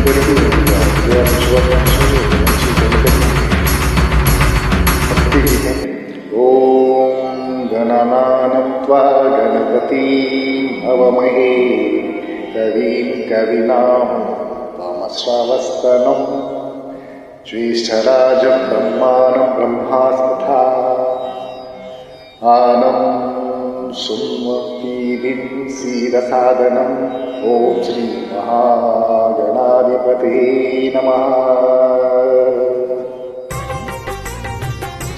అందరికీ శుభాకాంక్షలు. మంచి భక్తి గీతం. ఓం గణనానం త్వా గణపతిం హవమహే కవిం కవినాం వామశ్రవస్తనం జ్యేష్ఠరాజం బ్రహ్మాణం బ్రహ్మాస్పథా ఆనం సుమతీదిం సీదసాదనం. ఓం శ్రీ మహాగణాధిపతే నమః.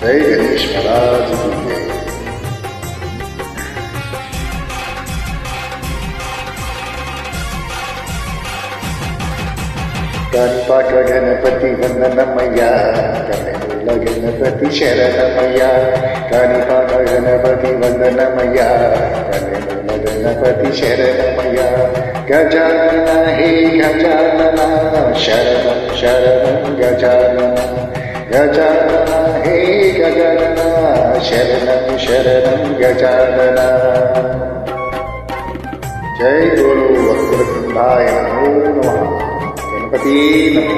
జై గణేష్ మహారాజ్ की जय. కాణిపాక గణపతి వందనమయ్యా, కన్నెల గణపతి శరణమయ్యా. కాణిపాక గణపతి వందనమయ్యా, కన్నెల గణపతి శరణమయ్యా. గజానన హే గజానన శరణం శరణం గజానన. గజానన హే గజానన శరణం శరణం గజానన. జై గురు వక్రతుండాయ నమో నమః. గణపతి నమో.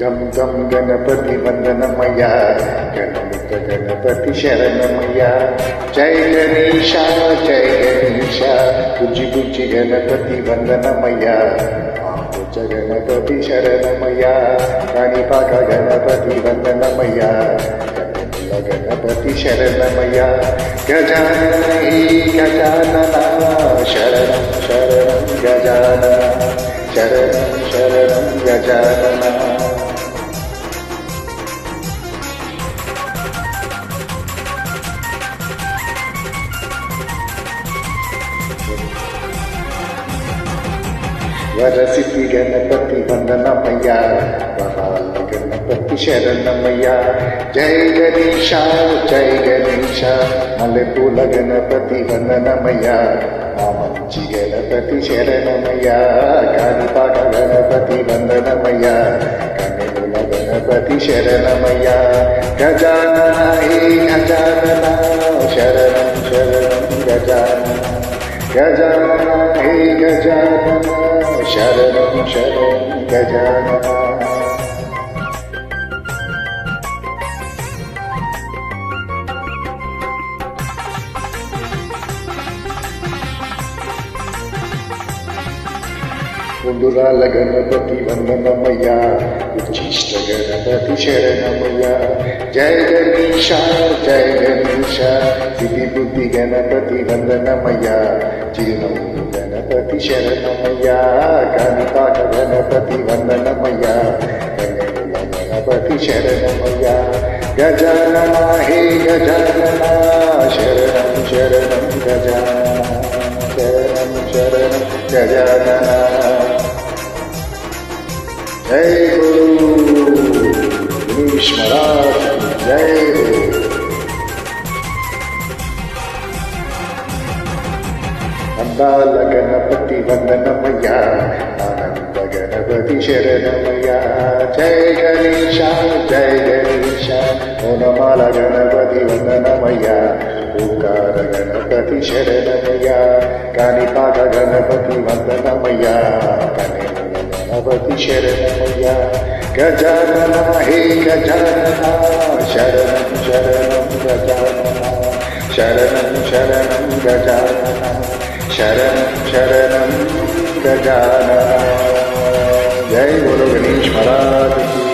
గం గం గణపతి వందనమయ్యా, గణముఖ గణపతి శరణమయ్యా. జై గణేశ జై గణేశ బుజ్జి బుజ్జి గణపతి వందనమయ్యా. ఆంబుజ గణపతి శరణమయ్యా. కాణిపాక గణపతి వందనమయ్యా, కన్నెల గణపతి శరణమయ్యా. గజానన హే గజానన శరణం శరణం గజానన. శరణం శరణం గజానన. వరసిద్ధి గణపతి వందనమయ్యా, వరాల గణపతి శరణమయ్యా. జై గణేశ జై గణేశ మల్లెపూల గణపతి వందనమయ్యా. మా మంచి గణపతి శరణమయ్యా. కాణిపాక గణపతి వందనమయ్యా, కన్నెల గణపతి శరణమయ్యా. గజానన హే గజానన శరణం శరణం గజానన. గజానన హే గజానన శరణం శరణం గజానన. ఉండురాల గణపతి వందనమయ్యా, ఉచ్చిష్ట గణపతి శరణమయ్యా. జయ గణేశ జయ గణేశ సిద్ధి బుద్ధి గణపతి వందనమయ్యా. చిరునవ్వు గణపతి శరణమయ్యా. కాణిపాక గణపతి వందనమయ్యా, కన్నెల గణపతి శరణమయ్యా. గజానన హే గజానన శరణం శరణం గజానన. శరణం శరణం గజానన. జై గురు గణేష్ మహారాజ్ జై గురు. అందాల గణపతి వందనమయ్యా, ఆనంద గణపతి శరణమయ్యా. జై గణేశ జై గణేశ ఓనమాల గణపతి వందనమయ్యా. ఓంకార గణపతి శరణమయ్యా. కాణిపాక గణపతి వందనమయ్యా, కన్నెల గణపతి శరణమయ్యా. గజానన హే గజానన శరణం శరణం గజానన. శరణం శరణం గజానన. శరణం శరణం గజానన. జై గురు గణేష్ మహారాజ్.